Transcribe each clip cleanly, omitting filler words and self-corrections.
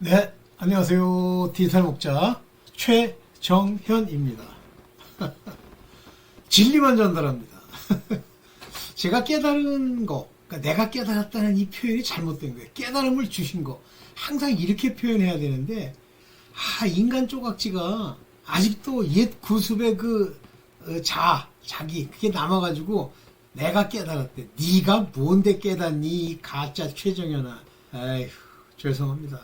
네, 안녕하세요. 디지털 목자 최정현입니다. 진리만 전달합니다. 제가 깨달은 거, 그러니까 내가 깨달았다는 이 표현이 잘못된 거예요. 깨달음을 주신 거, 항상 이렇게 표현해야 되는데, 인간 조각지가 아직도 옛 구습의 자기, 그게 남아가지고, 내가 깨달았대. 네가 뭔데 깨닫니? 이 가짜 최정현아. 아휴, 죄송합니다.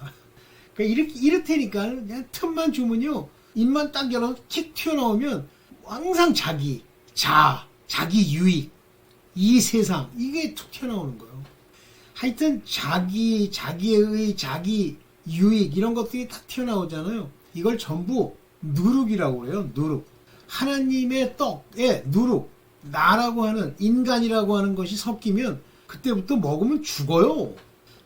그러니까 이렇다니까 그냥 틈만 주면요, 입만 딱 열어서 틱 튀어나오면 항상 자기 유익, 이 세상, 이게 툭 튀어나오는 거예요. 하여튼 자기 유익 이런 것들이 딱 튀어나오잖아요. 이걸 전부 누룩이라고 그래요. 누룩. 하나님의 떡에 누룩, 나라고 하는, 인간이라고 하는 것이 섞이면 그때부터 먹으면 죽어요.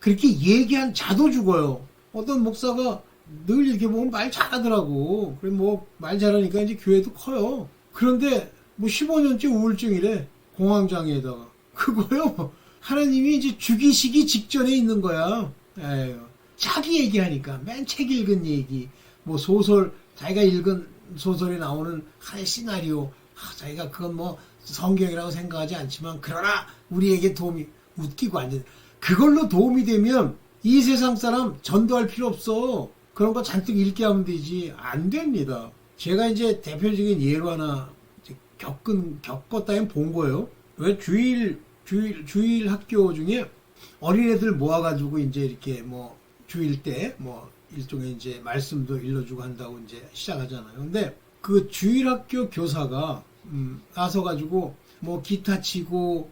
그렇게 얘기한 자도 죽어요. 어떤 목사가 늘 이렇게 보면 말 잘하더라고. 그래 말 잘하니까 이제 교회도 커요. 그런데 15년째 우울증이래. 공황장애에다가. 그거요. 하나님이 이제 죽이시기 직전에 있는 거야. 에휴. 자기 얘기하니까 맨 책 읽은 얘기, 소설, 자기가 읽은 소설에 나오는 하나의 시나리오, 자기가 그건 성경이라고 생각하지 않지만 그러나 우리에게 도움이, 웃기고 완전 그걸로 도움이 되면 이 세상 사람 전도할 필요 없어. 그런 거 잔뜩 읽게 하면 되지. 안 됩니다. 제가 이제 대표적인 예로 하나 겪었다면 본 거예요. 왜 주일 학교 중에 어린애들 모아가지고 이제 이렇게 주일 때 일종의 이제 말씀도 일러주고 한다고 이제 시작하잖아요. 근데 그 주일 학교 교사가 나서가지고 기타 치고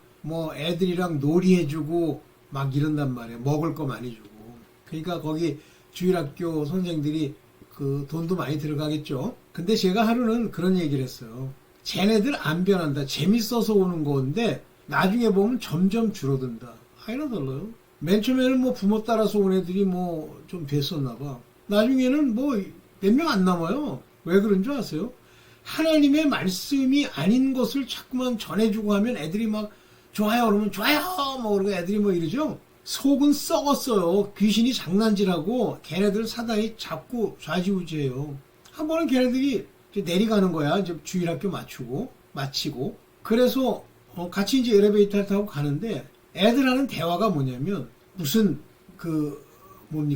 애들이랑 놀이해주고 막 이런단 말이에요. 먹을 거 많이 주고. 그러니까 거기 주일학교 선생들이 그 돈도 많이 들어가겠죠. 근데 제가 하루는 그런 얘기를 했어요. 쟤네들 안 변한다. 재밌어서 오는 건데 나중에 보면 점점 줄어든다. 이러더라고요. 맨 처음에는 부모 따라서 온 애들이 좀 됐었나 봐. 나중에는 몇 명 안 남아요. 왜 그런 줄 아세요? 하나님의 말씀이 아닌 것을 자꾸만 전해주고 하면 애들이 막 좋아요 그러면 좋아요 그러고 애들이 이러죠. 속은 썩었어요. 귀신이 장난질하고 걔네들 사단이 자꾸 좌지우지해요. 한 번은 걔네들이 이제 내려가는 거야. 이제 주일학교 마치고 그래서 같이 이제 엘리베이터 타고 가는데 애들 하는 대화가 뭐냐면 무슨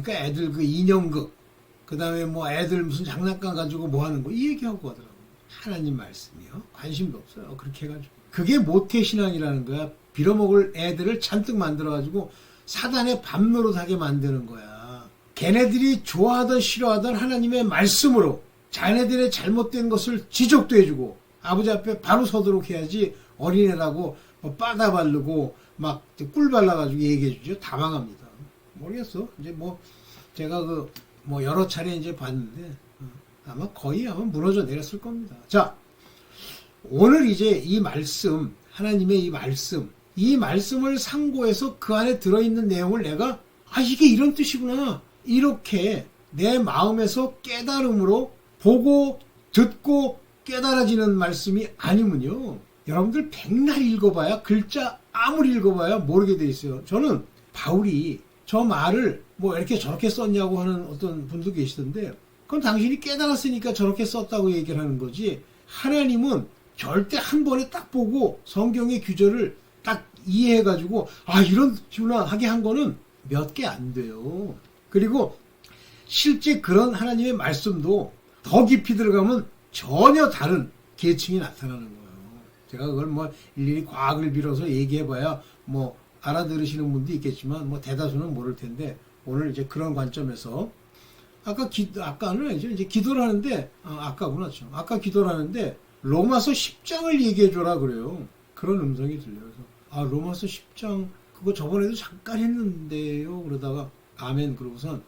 애들 인형극, 그 다음에 애들 무슨 장난감 가지고 하는 거 이 얘기하고 가더라고요. 하나님 말씀이요. 관심도 없어요. 그렇게 해가지고. 그게 모태신앙이라는 거야. 빌어먹을 애들을 잔뜩 만들어가지고 사단의 밥노릇하게 만드는 거야. 걔네들이 좋아하던 싫어하던 하나님의 말씀으로 자네들의 잘못된 것을 지적도 해주고 아버지 앞에 바로 서도록 해야지 어린애라고 빠다 바르고 막 꿀 발라가지고 얘기해주죠. 다 망합니다. 모르겠어. 이제 제가 여러 차례 이제 봤는데 아마 무너져 내렸을 겁니다. 자, 오늘 이제 이 말씀, 하나님의 이 말씀을 상고해서 그 안에 들어있는 내용을 내가 이게 이런 뜻이구나 이렇게 내 마음에서 깨달음으로 보고 듣고 깨달아지는 말씀이 아니면요, 여러분들 백날 읽어봐야, 글자 아무리 읽어봐야 모르게 돼 있어요. 저는 바울이 저 말을 이렇게 저렇게 썼냐고 하는 어떤 분도 계시던데, 그건 당신이 깨달았으니까 저렇게 썼다고 얘기를 하는 거지, 하나님은 절대 한 번에 딱 보고 성경의 규절을 딱 이해해가지고 이런 식으로 하게 한 거는 몇 개 안 돼요. 그리고 실제 그런 하나님의 말씀도 더 깊이 들어가면 전혀 다른 계층이 나타나는 거예요. 제가 그걸 일일이 과학을 빌어서 얘기해봐야 알아들으시는 분도 있겠지만 대다수는 모를 텐데, 오늘 이제 그런 관점에서 아까는 아니죠. 이제 기도를 하는데 아까구나. 아까 기도를 하는데 로마서 10장을 얘기해줘라 그래요. 그런 음성이 들려요. 그래서 로마서 10장 그거 저번에도 잠깐 했는데요. 그러다가 아멘 그러고선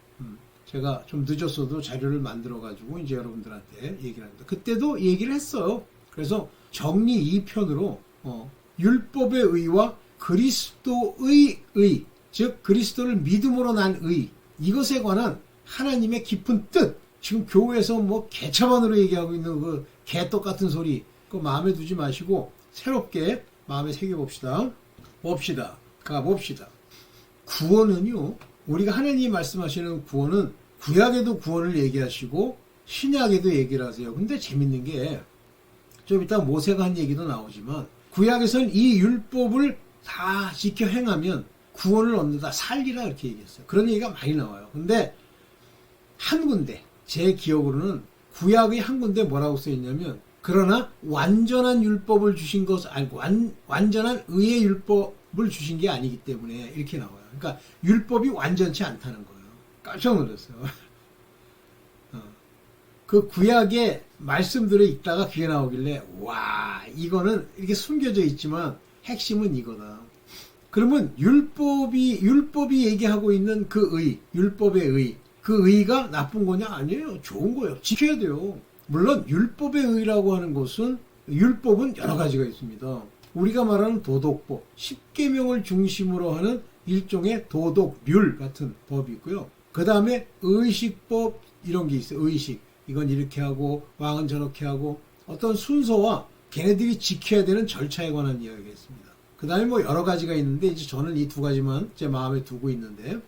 제가 좀 늦었어도 자료를 만들어가지고 이제 여러분들한테 얘기를 합니다. 그때도 얘기를 했어요. 그래서 정리 2편으로 율법의 의와 그리스도의 의, 즉 그리스도를 믿음으로 난 의, 이것에 관한 하나님의 깊은 뜻, 지금 교회에서 개차반으로 얘기하고 있는 그 개떡 같은 소리, 그거 마음에 두지 마시고 새롭게 마음에 새겨봅시다. 가봅시다. 구원은요, 우리가 하나님이 말씀하시는 구원은 구약에도 구원을 얘기하시고 신약에도 얘기를 하세요. 근데 재밌는 게 좀 이따 모세가 한 얘기도 나오지만 구약에서는 이 율법을 다 지켜 행하면 구원을 얻는다. 살리라 이렇게 얘기했어요. 그런 얘기가 많이 나와요. 근데 한 군데 제 기억으로는 구약의 한 군데 뭐라고 써있냐면 그러나 완전한 율법을 주신 것 아니고 완전한 의의 율법을 주신 게 아니기 때문에 이렇게 나와요. 그러니까 율법이 완전치 않다는 거예요. 깜짝 놀랐어요. 그 구약의 말씀들을 읽다가 귀에 나오길래 와 이거는 이렇게 숨겨져 있지만 핵심은 이거다. 그러면 율법이 얘기하고 있는 그 율법의 그 의가 나쁜 거냐? 아니에요. 좋은 거예요. 지켜야 돼요. 물론 율법의 의라고 하는 것은 율법은 여러 가지가 있습니다. 우리가 말하는 도덕법, 십계명을 중심으로 하는 일종의 도덕률 같은 법이 있고요. 그 다음에 의식법 이런 게 있어요. 의식. 이건 이렇게 하고 왕은 저렇게 하고 어떤 순서와 걔네들이 지켜야 되는 절차에 관한 이야기가 있습니다. 그 다음에 뭐 여러 가지가 있는데 이제 저는 이 두 가지만 제 마음에 두고 있는데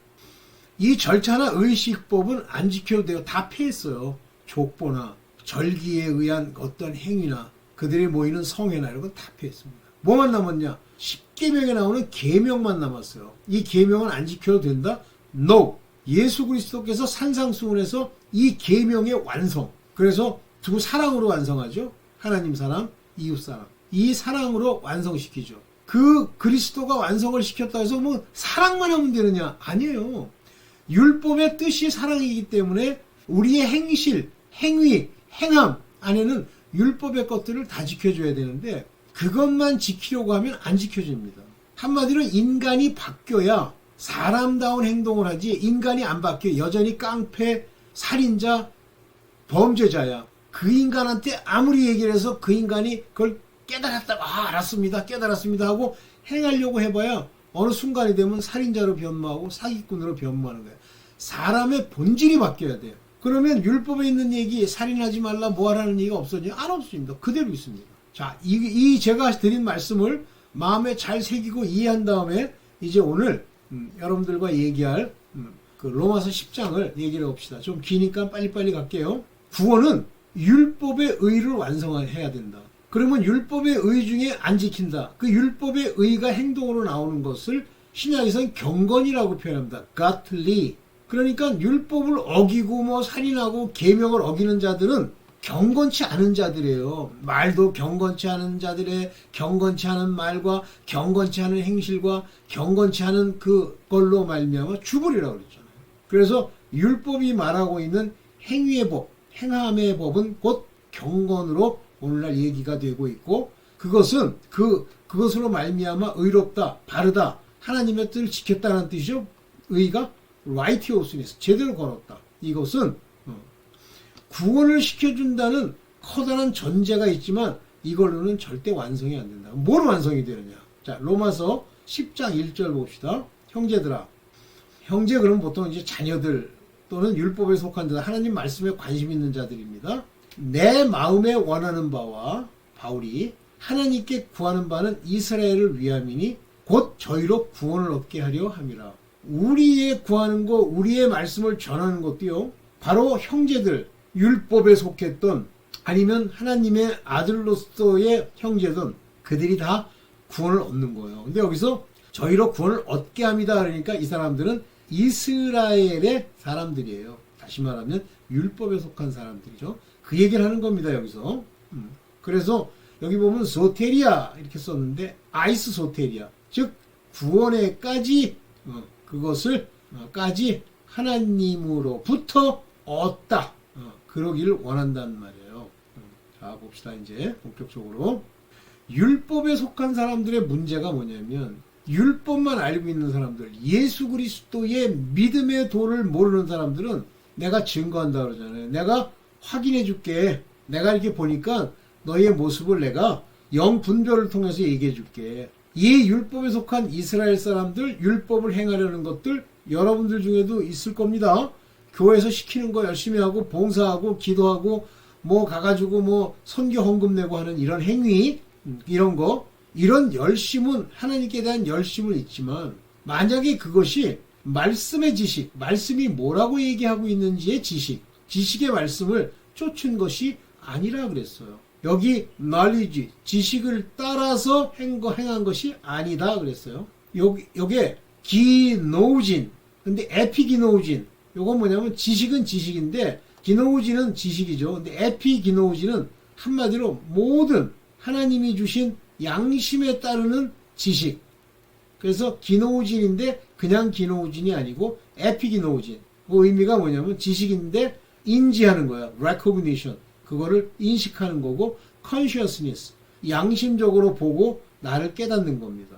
이 절차나 의식법은 안 지켜도 돼요. 다 폐했어요. 족보나 절기에 의한 어떤 행위나 그들이 모이는 성회나 이런 건 다 폐했습니다. 뭐만 남았냐? 십계명에 나오는 계명만 남았어요. 이 계명은 안 지켜도 된다? No! 예수 그리스도께서 산상수훈에서 이 계명의 완성. 그래서 두 사랑으로 완성하죠. 하나님 사랑, 이웃 사랑. 이 사랑으로 완성시키죠. 그 그리스도가 완성을 시켰다 해서 뭐 사랑만 하면 되느냐? 아니에요. 율법의 뜻이 사랑이기 때문에 우리의 행실, 행위, 행함 안에는 율법의 것들을 다 지켜줘야 되는데 그것만 지키려고 하면 안 지켜집니다. 한마디로 인간이 바뀌어야 사람다운 행동을 하지 인간이 안 바뀌어 여전히 깡패, 살인자, 범죄자야. 그 인간한테 아무리 얘기를 해서 그 인간이 그걸 깨달았다. 알았습니다. 깨달았습니다 하고 행하려고 해봐야 어느 순간이 되면 살인자로 변모하고 사기꾼으로 변모하는 거예요. 사람의 본질이 바뀌어야 돼요. 그러면 율법에 있는 얘기 살인하지 말라 뭐하라는 얘기가 없어지냐? 안 없습니다. 그대로 있습니다. 자, 이 제가 드린 말씀을 마음에 잘 새기고 이해한 다음에 이제 오늘 여러분들과 얘기할 그 로마서 10장을 얘기를 해봅시다. 좀 기니까 빨리빨리 갈게요. 구원은 율법의 의를 완성해야 된다. 그러면 율법의 의 중에 안 지킨다. 그 율법의 의가 행동으로 나오는 것을 신약에서는 경건이라고 표현합니다. godly. 그러니까 율법을 어기고 뭐 살인하고 계명을 어기는 자들은 경건치 않은 자들이에요. 말도 경건치 않은 자들의 경건치 않은 말과 경건치 않은 행실과 경건치 않은 그걸로 말미암아 죽으리라고 그랬잖아요. 그래서 율법이 말하고 있는 행위의 법, 행함의 법은 곧 경건으로 오늘날 얘기가 되고 있고 그것은 그것으로 말미암아 의롭다, 바르다, 하나님의 뜻을 지켰다는 뜻이죠. 의가 righteousness, 제대로 걸었다. 이것은 구원을 시켜준다는 커다란 전제가 있지만 이걸로는 절대 완성이 안 된다. 뭘 완성이 되느냐? 자, 로마서 10장 1절 봅시다. 형제들아. 형제 그러면 보통 이제 자녀들 또는 율법에 속한 자들, 하나님 말씀에 관심 있는 자들입니다. 내 마음에 원하는 바와 바울이 하나님께 구하는 바는 이스라엘을 위함이니 곧 저희로 구원을 얻게 하려 함이라. 우리의 구하는 거, 우리의 말씀을 전하는 것도요. 바로 형제들, 율법에 속했던 아니면 하나님의 아들로서의 형제든 그들이 다 구원을 얻는 거예요. 근데 여기서 저희로 구원을 얻게 합니다. 그러니까 이 사람들은 이스라엘의 사람들이에요. 다시 말하면 율법에 속한 사람들이죠. 그 얘기를 하는 겁니다. 여기서. 그래서 여기 보면 소테리아 이렇게 썼는데 아이스 소테리아 즉 구원에까지 그것을 까지 하나님으로부터 얻다. 그러기를 원한다는 말이에요. 자 봅시다. 이제 본격적으로 율법에 속한 사람들의 문제가 뭐냐면 율법만 알고 있는 사람들, 예수 그리스도의 믿음의 도를 모르는 사람들은 내가 증거한다 그러잖아요. 내가 확인해 줄게. 내가 이렇게 보니까 너희의 모습을 내가 영 분별을 통해서 얘기해 줄게. 이 율법에 속한 이스라엘 사람들, 율법을 행하려는 것들 여러분들 중에도 있을 겁니다. 교회에서 시키는 거 열심히 하고 봉사하고 기도하고 뭐 가가지고 뭐 선교 헌금 내고 하는 이런 행위 이런 거 이런 열심은 하나님께 대한 열심은 있지만 만약에 그것이 말씀의 지식, 말씀이 뭐라고 얘기하고 있는지의 지식의 말씀을 쫓은 것이 아니라 그랬어요. 여기 knowledge, 지식을 따라서 행한 것이 아니다 그랬어요. 요게 기노우진, 근데 에피기노우진, 요건 뭐냐면 지식은 지식인데 기노우진은 지식이죠. 근데 에피기노우진은 한마디로 모든 하나님이 주신 양심에 따르는 지식. 그래서 기노우진인데 그냥 기노우진이 아니고 에피기노우진. 그 의미가 뭐냐면 지식인데 인지하는 거야. recognition. 그거를 인식하는 거고 consciousness. 양심적으로 보고 나를 깨닫는 겁니다.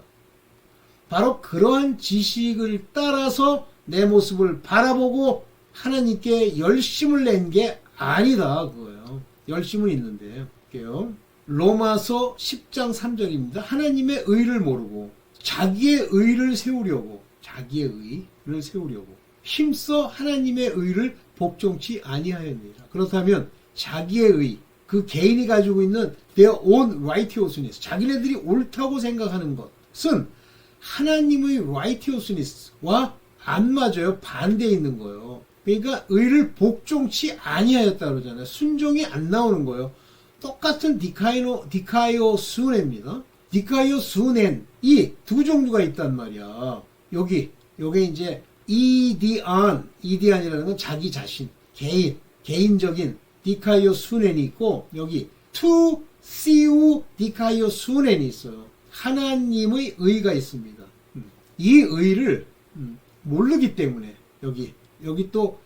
바로 그러한 지식을 따라서 내 모습을 바라보고 하나님께 열심을 낸 게 아니다 그거예요. 열심은 있는데 볼게요. 로마서 10장 3절입니다. 하나님의 의를 모르고 자기의 의를 세우려고 힘써 하나님의 의를 복종치 아니하였느니라. 그렇다면 자기의 의, 그 개인이 가지고 있는 their own righteousness, 자기네들이 옳다고 생각하는 것은 하나님의 righteousness와 안 맞아요. 반대에 있는 거예요. 그러니까 의를 복종치 아니하였다 그러잖아요. 순종이 안 나오는 거예요. 똑같은 디카이오 수넨입니다. 디카이오 수넨, 이 두 종류가 있단 말이야. 요게 이제 이디안이라는 건 자기 자신, 개인적인 디카이오 수넨이 있고, 여기 투 시우 디카이오 수넨이 있어요. 하나님의 의가 있습니다. 이 의를 모르기 때문에 여기 또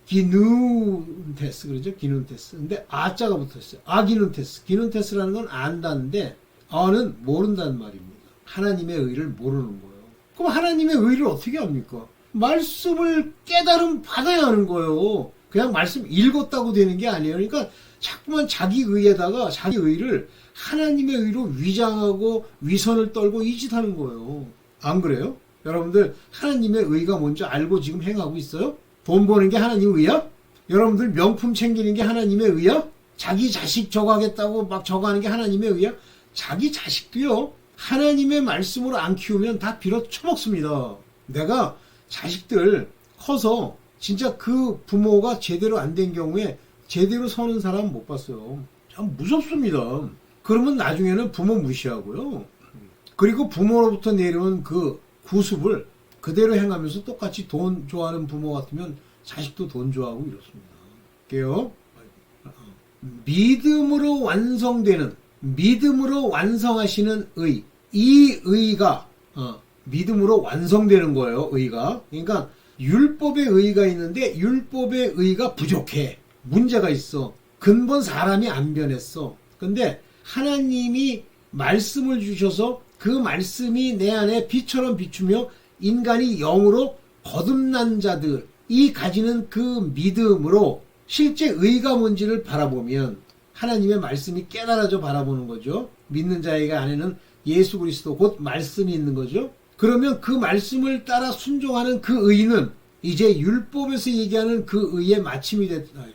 기눈테스 그러죠. 기눈테스. 근데 아자가 붙었어요. 아기눈테스. 기눈테스라는 건 안다는데 아는 모른다는 말입니다. 하나님의 의를 모르는 거예요. 그럼 하나님의 의를 어떻게 합니까? 말씀을 깨달음 받아야 하는 거예요. 그냥 말씀 읽었다고 되는 게 아니에요. 그러니까 자꾸만 자기 의에다가 자기 의를 하나님의 의로 위장하고 위선을 떨고 이 짓 하는 거예요. 안 그래요? 여러분들 하나님의 의가 뭔지 알고 지금 행하고 있어요? 돈 버는 게 하나님의 의야? 여러분들 명품 챙기는 게 하나님의 의야? 자기 자식 저거 하겠다고 막 저거 하는 게 하나님의 의야? 자기 자식도요, 하나님의 말씀으로 안 키우면 다 빌어 처먹습니다. 내가 자식들 커서 진짜 그 부모가 제대로 안 된 경우에 제대로 서는 사람 못 봤어요. 참 무섭습니다. 그러면 나중에는 부모 무시하고요. 그리고 부모로부터 내려온 그 구습을 그대로 행하면서 똑같이 돈 좋아하는 부모 같으면 자식도 돈 좋아하고 이렇습니다. 볼게요. 믿음으로 완성하시는 의. 이 의가 믿음으로 완성되는 거예요. 의가. 그러니까 율법의 의가 있는데 율법의 의가 부족해. 문제가 있어. 근본 사람이 안 변했어. 근데 하나님이 말씀을 주셔서 그 말씀이 내 안에 빛처럼 비추며 인간이 영으로 거듭난 자들이 가지는 그 믿음으로 실제 의가 뭔지를 바라보면 하나님의 말씀이 깨달아져 바라보는 거죠. 믿는 자에게 안에는 예수 그리스도 곧 말씀이 있는 거죠. 그러면 그 말씀을 따라 순종하는 그 의는 이제 율법에서 얘기하는 그 의의 마침이 됐다.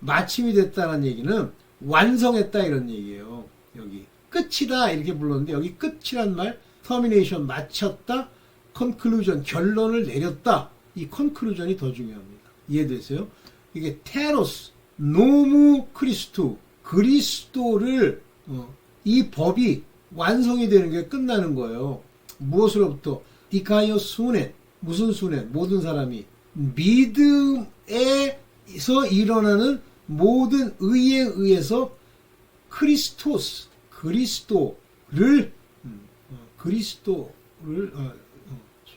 마침이 됐다는 얘기는 완성했다 이런 얘기예요. 여기 끝이다 이렇게 불렀는데 여기 끝이란 말 termination 마쳤다, conclusion 결론을 내렸다. 이 conclusion이 더 중요합니다. 이해되세요? 이게 테로스 노무 크리스토 그리스도를 이 법이 완성이 되는 게 끝나는 거예요. 무엇으로부터? 디카이오 수넷 무슨 수넷? 모든 사람이 믿음에서 일어나는 모든 의에 의해서 그리스도를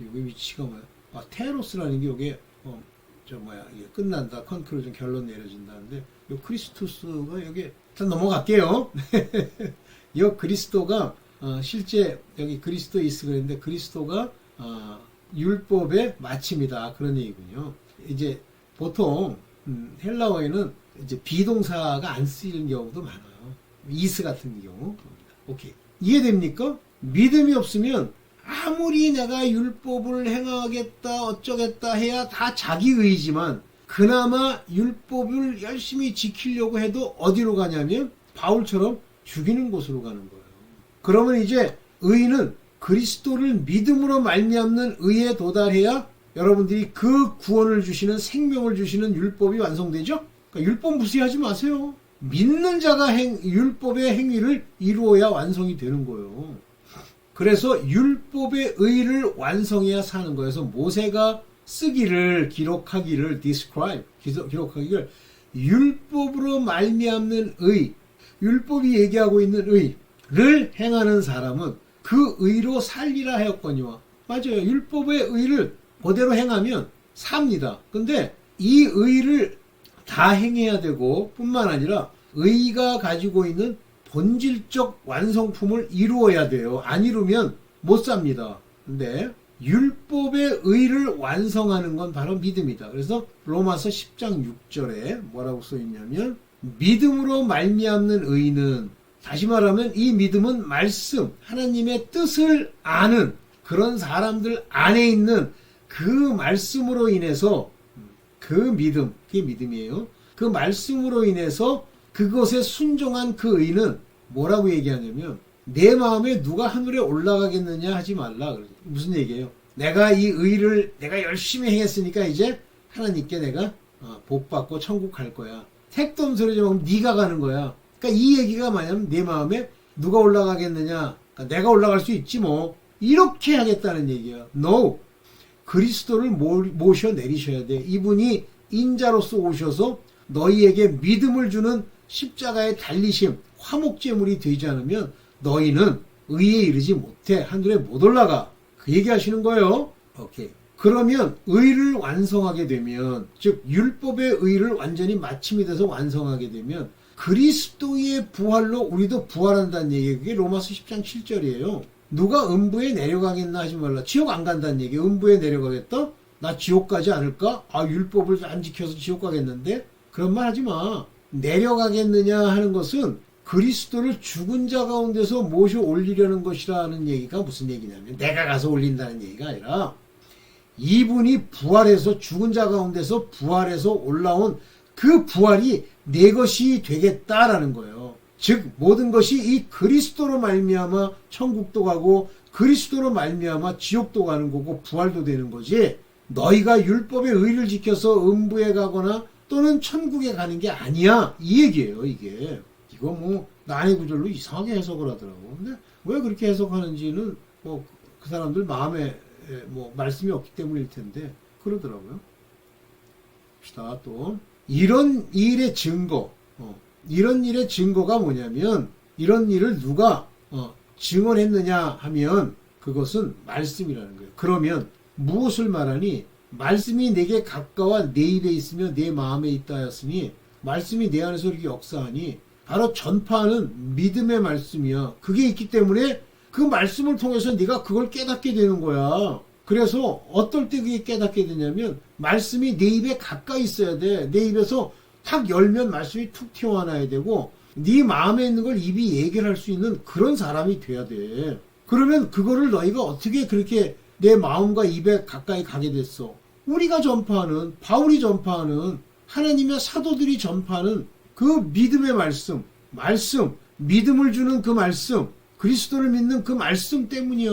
여기 위치가 뭐야? 테로스라는 게 이게 이게 끝난다. 컨클루전 결론 내려진다는데 요 크리스토스가 여기 일단 넘어갈게요. 이 그리스도가 실제 여기 그리스도이스 그랬는데 그리스도가 율법의 마침이다 그런 얘기군요. 이제 보통 헬라어에는 이제 비동사가 안 쓰이는 경우도 많아요. 이스 같은 경우. 오케이. 이해됩니까? 믿음이 없으면 아무리 내가 율법을 행하겠다 어쩌겠다 해야 다 자기 의지만 그나마 율법을 열심히 지키려고 해도 어디로 가냐면 바울처럼 죽이는 곳으로 가는 거예요. 그러면 이제 의는 그리스도를 믿음으로 말미암는 의에 도달해야 여러분들이 그 구원을 주시는 생명을 주시는 율법이 완성되죠. 그러니까 율법 무시하지 마세요. 믿는 자가 율법의 행위를 이루어야 완성이 되는 거예요. 그래서 율법의 의를 완성해야 사는 거예요. 그래서 모세가 쓰기를 기록하기를 describe 기록하기를 율법으로 말미암는 의, 율법이 얘기하고 있는 의를 행하는 사람은 그 의로 살리라 하였거니와. 맞아요. 율법의 의를 그대로 행하면 삽니다. 근데 이 의를 다 행해야 되고 뿐만 아니라 의가 가지고 있는 본질적 완성품을 이루어야 돼요. 안 이루면 못 삽니다. 근데 율법의 의를 완성하는 건 바로 믿음이다. 그래서 로마서 10장 6절에 뭐라고 써있냐면 믿음으로 말미암는 의는, 다시 말하면 이 믿음은 말씀, 하나님의 뜻을 아는 그런 사람들 안에 있는 그 말씀으로 인해서, 그 믿음, 그게 믿음이에요. 그 말씀으로 인해서 그것에 순종한 그 의는 뭐라고 얘기하냐면 내 마음에 누가 하늘에 올라가겠느냐 하지 말라. 무슨 얘기예요? 내가 이 의를 내가 열심히 행했으니까 이제 하나님께 내가 복 받고 천국 갈 거야. 택도 없는 소리지 마. 네가 가는 거야. 그러니까 이 얘기가 뭐냐면 내 마음에 누가 올라가겠느냐. 그러니까 내가 올라갈 수 있지 뭐. 이렇게 하겠다는 얘기야. No. 그리스도를 모셔 내리셔야 돼. 이분이 인자로서 오셔서 너희에게 믿음을 주는 십자가의 달리심, 화목제물이 되지 않으면 너희는 의에 이르지 못해. 하늘에 못 올라가. 그 얘기 하시는 거예요. 오케이. 그러면 의를 완성하게 되면, 즉 율법의 의를 완전히 마침이 돼서 완성하게 되면 그리스도의 부활로 우리도 부활한다는 얘기예요. 그게 로마서 10장 7절이에요. 누가 음부에 내려가겠나 하지 말라. 지옥 안 간다는 얘기예요. 음부에 내려가겠다? 나 지옥 가지 않을까? 율법을 안 지켜서 지옥 가겠는데? 그런 말 하지 마. 내려가겠느냐 하는 것은 그리스도를 죽은 자 가운데서 모셔 올리려는 것이라는 얘기가 무슨 얘기냐면 내가 가서 올린다는 얘기가 아니라 이분이 부활해서 죽은 자 가운데서 부활해서 올라온 그 부활이 내 것이 되겠다라는 거예요. 즉 모든 것이 이 그리스도로 말미암아 천국도 가고 그리스도로 말미암아 지옥도 가는 거고 부활도 되는 거지, 너희가 율법의 의를 지켜서 음부에 가거나 또는 천국에 가는 게 아니야, 이 얘기예요. 이거 뭐 난해 구절로 이상하게 해석을 하더라고. 근데 왜 그렇게 해석하는지는 뭐 그 사람들 마음에 뭐 말씀이 없기 때문일 텐데 그러더라고요. 봅시다. 또 이런 일의 증거, 이런 일의 증거가 뭐냐면 이런 일을 누가 증언했느냐 하면 그것은 말씀이라는 거예요. 그러면 무엇을 말하니? 말씀이 내게 가까워 내 입에 있으며 내 마음에 있다 하였으니 말씀이 내 안에서 이렇게 역사하니 바로 전파하는 믿음의 말씀이야. 그게 있기 때문에 그 말씀을 통해서 네가 그걸 깨닫게 되는 거야. 그래서 어떨 때 그게 깨닫게 되냐면 말씀이 내 입에 가까이 있어야 돼. 내 입에서 탁 열면 말씀이 툭 튀어나와야 되고 네 마음에 있는 걸 입이 얘기를 할 수 있는 그런 사람이 돼야 돼. 그러면 그거를 너희가 어떻게 그렇게 내 마음과 입에 가까이 가게 됐어? 우리가 전파하는, 바울이 전파하는, 하나님의 사도들이 전파하는 그 믿음의 말씀, 믿음을 주는 그 말씀, 그리스도를 믿는 그 말씀 때문이야.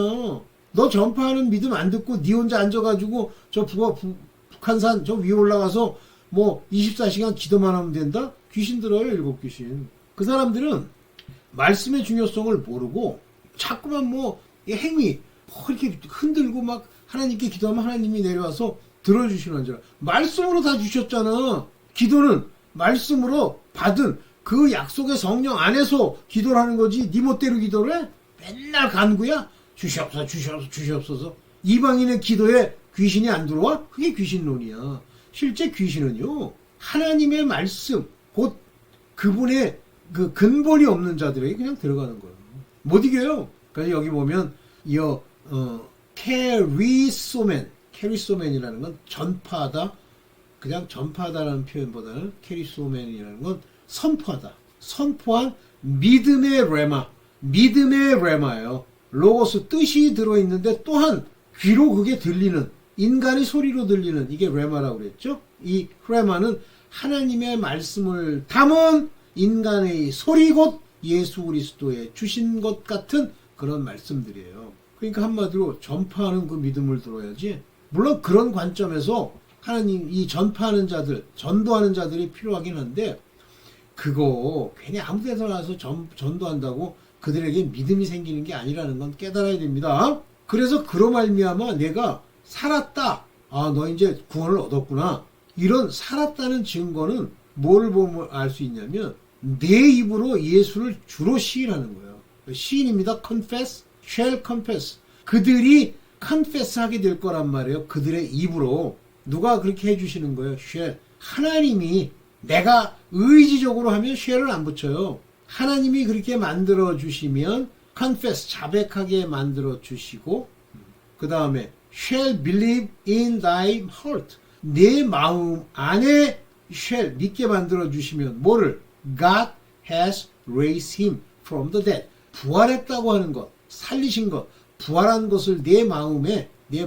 너 전파하는 믿음 안 듣고 네 혼자 앉아가지고 저 북한산 저 위에 올라가서 뭐 24시간 기도만 하면 된다? 귀신 들어요, 7귀신. 그 사람들은 말씀의 중요성을 모르고 자꾸만 뭐 행위 이렇게 흔들고 막 하나님께 기도하면 하나님이 내려와서 들어주시는 줄 알아. 말씀으로 다 주셨잖아. 기도는 말씀으로 받은 그 약속의 성령 안에서 기도를 하는 거지. 네 멋대로 기도를 해? 맨날 간구야. 주시옵소서. 이방인의 기도에 귀신이 안 들어와? 그게 귀신론이야. 실제 귀신은요, 하나님의 말씀, 곧 그분의 그 근본이 없는 자들에게 그냥 들어가는 거예요. 못 이겨요. 그래서 여기 보면 캐리소맨이라는 건 전파하다. 그냥 전파하다라는 표현보다는 캐리소맨이라는 건 선포하다. 선포한 믿음의 레마예요. 로고스 뜻이 들어있는데 또한 귀로 그게 들리는, 인간의 소리로 들리는, 이게 레마라고 그랬죠. 이 레마는 하나님의 말씀을 담은 인간의 소리, 곧 예수 그리스도의 주신 것 같은 그런 말씀들이에요. 그러니까 한마디로 전파하는 그 믿음을 들어야지. 물론 그런 관점에서 하나님 이 전파하는 자들, 전도하는 자들이 필요하긴 한데 그거 괜히 아무 데서 나서 전도한다고 그들에게 믿음이 생기는 게 아니라는 건 깨달아야 됩니다. 그래서 그로 말미암아 내가 살았다. 아, 너 이제 구원을 얻었구나. 이런 살았다는 증거는 뭐를 보면 알 수 있냐면 내 입으로 예수를 주로 시인하는 거예요. 시인입니다. confess, shall confess. 그들이 confess 하게 될 거란 말이에요. 그들의 입으로. 누가 그렇게 해주시는 거예요? shall. 하나님이 내가 의지적으로 하면 shall을 안 붙여요. 하나님이 그렇게 만들어 주시면 confess, 자백하게 만들어 주시고 그 다음에 shall believe in thy heart. 내 마음 안에 shall 믿게 만들어 주시면 뭐를? God has raised him from the dead. 부활했다고 하는 것, 살리신 것, 부활한 것을 내 마음에, 네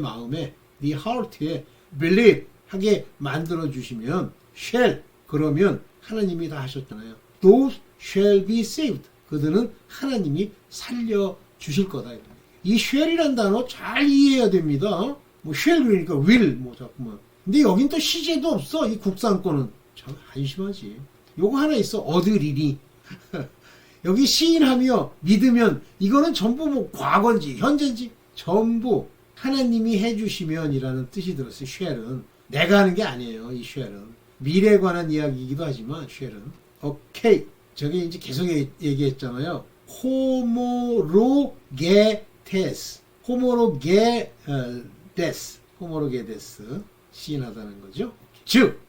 heart에 believe 하게 만들어 주시면 shall 그러면 하나님이 다 하셨잖아요. Those shall be saved. 그들은 하나님이 살려 주실 거다. 이 shall이란 단어 잘 이해해야 됩니다. 뭐 shall 그러니까 will 뭐 자꾸만. 근데 여긴 또 시제도 없어. 이 국산권은 참 한심하지. 요거 하나 있어. 얻으리니. 여기 시인하며 믿으면 이거는 전부 뭐 과거인지 현재인지 전부 하나님이 해주시면이라는 뜻이 들었어요. shall은 내가 하는 게 아니에요. 이 shall은 미래에 관한 이야기이기도 하지만 shall은 오케이. 저게 이제 계속 얘기했잖아요. 호모로게테스, 호모로게데스 시인하다는 거죠. 즉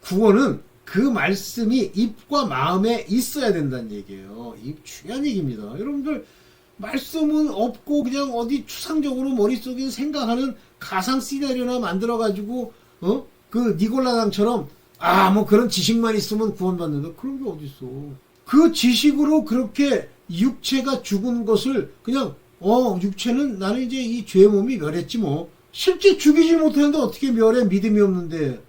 구원은 그 말씀이 입과 마음에 있어야 된다는 얘기예요. 이 중요한 얘기입니다. 여러분들 말씀은 없고 그냥 어디 추상적으로 머릿속에 생각하는 가상 시나리오나 만들어가지고 그 니골라당처럼 뭐 그런 지식만 있으면 구원받는다. 그런 게 어딨어. 그 지식으로 그렇게 육체가 죽은 것을 그냥 육체는 나는 이제 이 죄의 몸이 멸했지 뭐. 실제 죽이지 못하는데 어떻게 멸해? 믿음이 없는데.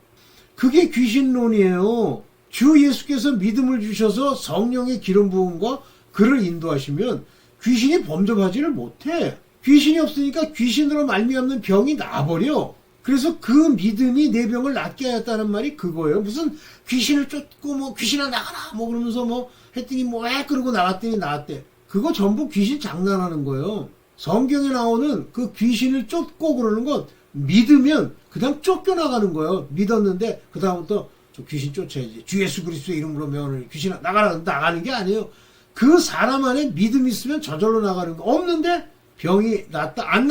그게 귀신론이에요. 주 예수께서 믿음을 주셔서 성령의 기름 부음과 그를 인도하시면 귀신이 범접하지를 못해. 귀신이 없으니까 귀신으로 말미암는 병이 나아버려. 그래서 그 믿음이 내 병을 낫게 하였다는 말이 그거예요. 무슨 귀신을 쫓고 뭐 귀신아 나가라 뭐 그러면서 뭐 했더니 뭐 왜 그러고 나갔더니 나았대. 그거 전부 귀신 장난하는 거예요. 성경에 나오는 그 귀신을 쫓고 그러는 건 믿으면 그냥 쫓겨나가는 거예요. 믿었는데 그 다음부터 저 귀신 쫓아야지. 주 예수 그리스도의 이름으로 명하노니 귀신아 나가는 게 아니에요. 그 사람 안에 믿음이 있으면 저절로 나가는 거. 없는데 병이 낫다. 안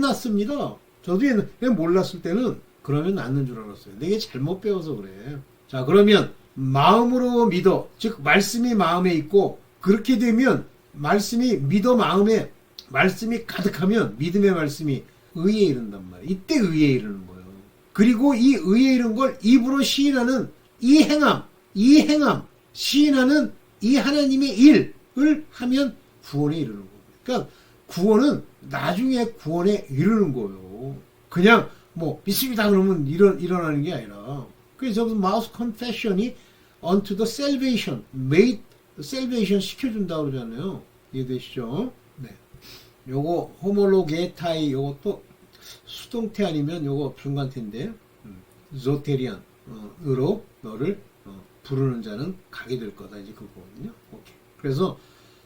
낫습니다. 저도 옛날에 몰랐을 때는 그러면 낫는 줄 알았어요. 내게 잘못 배워서 그래. 자, 그러면 마음으로 믿어. 즉 말씀이 마음에 있고 그렇게 되면 말씀이 믿어 마음에 말씀이 가득하면 믿음의 말씀이 의에 이른단 말이에요. 이때 의에 이르는 거예요. 그리고 이 의에 이른 걸 입으로 시인하는 이 행함 시인하는 이 하나님의 일을 하면 구원에 이르는 거예요. 그러니까 구원은 나중에 구원에 이르는 거예요. 그냥 뭐 믿습니다 그러면 일어나는 게 아니라. 그래서 mouth confession이 unto the salvation, made salvation 시켜준다고 그러잖아요. 이해되시죠? 네. 요거 호모로게타이 요것도 수동태 아니면 요거 중간태인데 조테리안으로 너를 부르는 자는 가게 될 거다 이제 그거거든요. 오케이. 그래서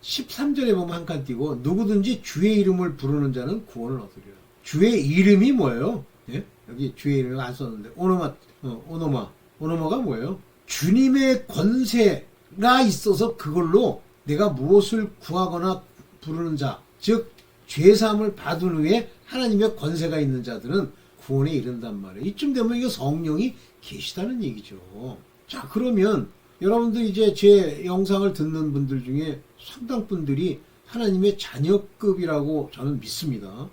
13절에 보면 한 칸 띄고 누구든지 주의 이름을 부르는 자는 구원을 얻으리라. 주의 이름이 뭐예요? 예? 여기 주의 이름을 안 썼는데 오노마가 뭐예요? 주님의 권세가 있어서 그걸로 내가 무엇을 구하거나 부르는 자, 즉 죄사함을 받은 후에 하나님의 권세가 있는 자들은 구원에 이른단 말이에요. 이쯤 되면 이거 성령이 계시다는 얘기죠. 자, 그러면 여러분들 이제 제 영상을 듣는 분들 중에 상당 분들이 하나님의 자녀급이라고 저는 믿습니다.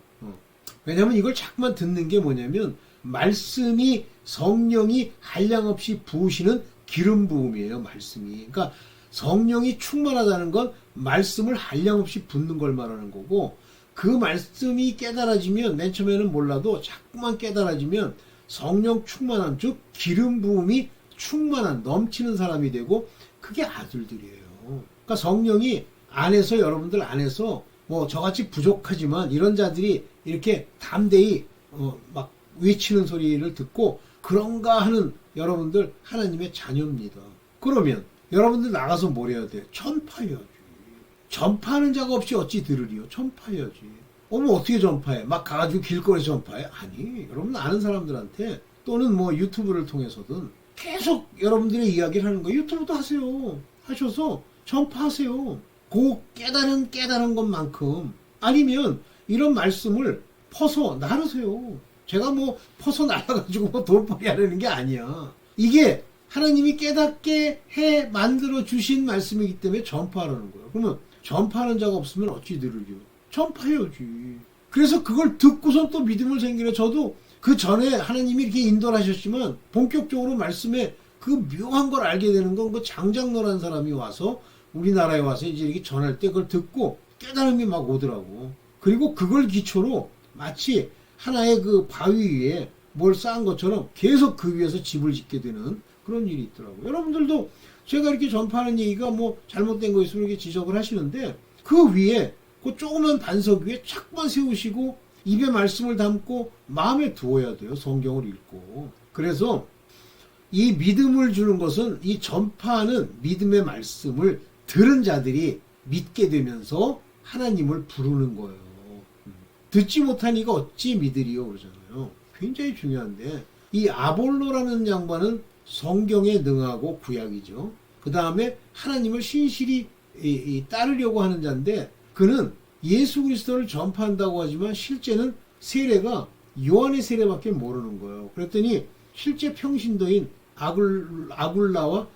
왜냐하면 이걸 자꾸만 듣는 게 뭐냐면 말씀이 성령이 한량없이 부으시는 기름 부음이에요. 말씀이. 그러니까 성령이 충만하다는 건 말씀을 한량없이 붓는 걸 말하는 거고 그 말씀이 깨달아지면 맨 처음에는 몰라도 자꾸만 깨달아지면 성령 충만함 즉 기름 부음이 충만한 넘치는 사람이 되고 그게 아들들이에요. 그러니까 성령이 안에서 여러분들 안에서 뭐 저같이 부족하지만 이런 자들이 이렇게 담대히 막 외치는 소리를 듣고 그런가 하는 여러분들 하나님의 자녀입니다. 그러면 여러분들 나가서 뭘 해야 돼? 전파해야지. 전파하는 자가 없이 어찌 들으리요? 전파해야지. 어머 어떻게 전파해? 막 가가지고 길거리에서 전파해? 아니, 여러분 아는 사람들한테 또는 뭐 유튜브를 통해서든 계속 여러분들의 이야기를 하는 거예요. 유튜브도 하세요. 하셔서 전파하세요. 그 깨달은 것만큼. 아니면 이런 말씀을 퍼서 나누세요. 제가 뭐 퍼서 나눠가지고 뭐 돈벌이 하려는 게 아니야. 이게 하나님이 깨닫게 해 만들어 주신 말씀이기 때문에 전파하라는 거예요. 그러면 전파하는 자가 없으면 어찌 들으리요? 전파해야지. 그래서 그걸 듣고선 또 믿음을 생기네. 저도 그 전에 하나님이 이렇게 인도를 하셨지만 본격적으로 말씀에 그 묘한 걸 알게 되는 건 그 장장로라는 사람이 와서 우리나라에 와서 이제 이렇게 전할 때 그걸 듣고 깨달음이 막 오더라고. 그리고 그걸 기초로 마치 하나의 그 바위 위에 뭘 쌓은 것처럼 계속 그 위에서 집을 짓게 되는 그런 일이 있더라고요. 여러분들도 제가 이렇게 전파하는 얘기가 뭐 잘못된 거 있으면 이렇게 지적을 하시는데 그 위에 그 조그만 반석 위에 착만 세우시고 입에 말씀을 담고 마음에 두어야 돼요. 성경을 읽고. 그래서 이 믿음을 주는 것은 이 전파하는 믿음의 말씀을 들은 자들이 믿게 되면서 하나님을 부르는 거예요. 듣지 못한 이가 어찌 믿으리요 그러잖아요. 굉장히 중요한데 이 아볼로라는 양반은 성경에 능하고 구약이죠. 그 다음에 하나님을 신실히 따르려고 하는 자인데 그는 예수 그리스도를 전파한다고 하지만 실제는 세례가 요한의 세례밖에 모르는 거예요. 그랬더니 실제 평신도인 아굴로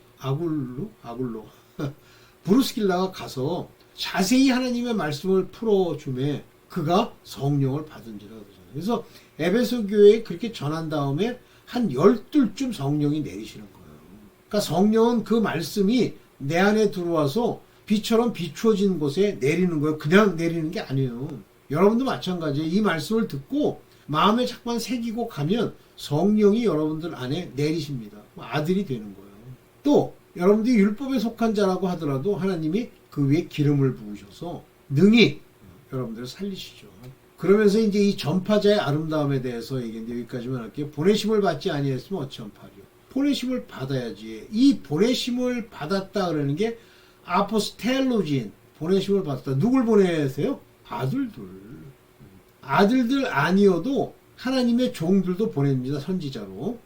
브루스길라가 가서 자세히 하나님의 말씀을 풀어주매 그가 성령을 받은지라 그러잖아요. 그래서 에베소 교회에 그렇게 전한 다음에 한 12쯤 성령이 내리시는 거예요. 그러니까 성령은 그 말씀이 내 안에 들어와서 비처럼 비추어진 곳에 내리는 거예요. 그냥 내리는 게 아니에요. 여러분도 마찬가지예요. 이 말씀을 듣고 마음에 잠깐 새기고 가면 성령이 여러분들 안에 내리십니다. 아들이 되는 거예요. 또 여러분들이 율법에 속한 자라고 하더라도 하나님이 그 위에 기름을 부으셔서 능히 여러분들을 살리시죠. 그러면서 이제 이 전파자의 아름다움에 대해서 얘기했는데 여기까지만 할게요. 보내심을 받지 아니했으면 어찌 전파리요. 보내심을 받아야지. 이 보내심을 받았다 그러는 게 아포스텔로진, 보내심을 받았다. 누굴 보내세요? 아들들. 아들들 아니어도 하나님의 종들도 보냅니다. 선지자로.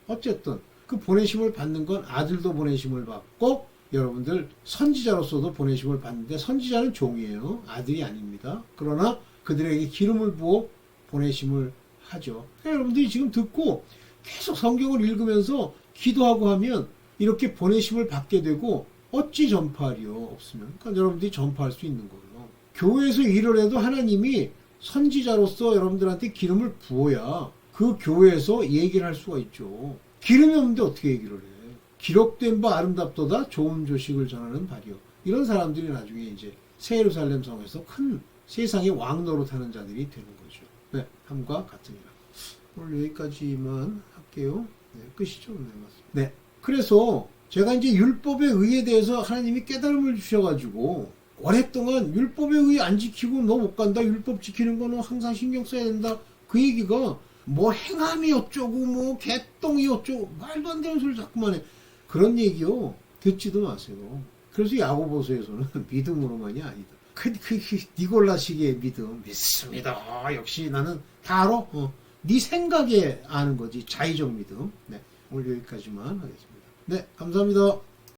어쨌든 그 보내심을 받는 건 아들도 보내심을 받고 여러분들 선지자로서도 보내심을 받는데 선지자는 종이에요. 아들이 아닙니다. 그러나 그들에게 기름을 부어 보내심을 하죠. 그러니까 여러분들이 지금 듣고 계속 성경을 읽으면서 기도하고 하면 이렇게 보내심을 받게 되고 어찌 전파하리요? 없으면. 그러니까 여러분들이 전파할 수 있는 거예요. 교회에서 일을 해도 하나님이 선지자로서 여러분들한테 기름을 부어야 그 교회에서 얘기를 할 수가 있죠. 기름이 없는데 어떻게 얘기를 해? 기록된 바 아름답도다 좋은 조식을 전하는 발이요. 이런 사람들이 나중에 이제 새 예루살렘 성에서 큰 세상의 왕 노릇하는 자들이 되는 거죠. 네, 함과 같으니라. 오늘 여기까지만 할게요. 네, 끝이죠. 네, 맞습니다. 네, 그래서 제가 이제 율법의 의에 대해서 하나님이 깨달음을 주셔가지고 오랫동안 율법의 의 안 지키고 너 못 간다. 율법 지키는 거는 항상 신경 써야 된다. 그 얘기가 뭐 행함이 어쩌고 뭐 개똥이 어쩌고 말도 안 되는 소리 자꾸만 해. 그런 얘기요. 듣지도 마세요. 그래서 야고보서에서는 믿음으로만이 아니다. 니골라식의 믿음 믿습니다. 역시 나는 다 알아. 네 생각에 아는 거지. 자의적 믿음. 네, 오늘 여기까지만 하겠습니다. 네, 감사합니다.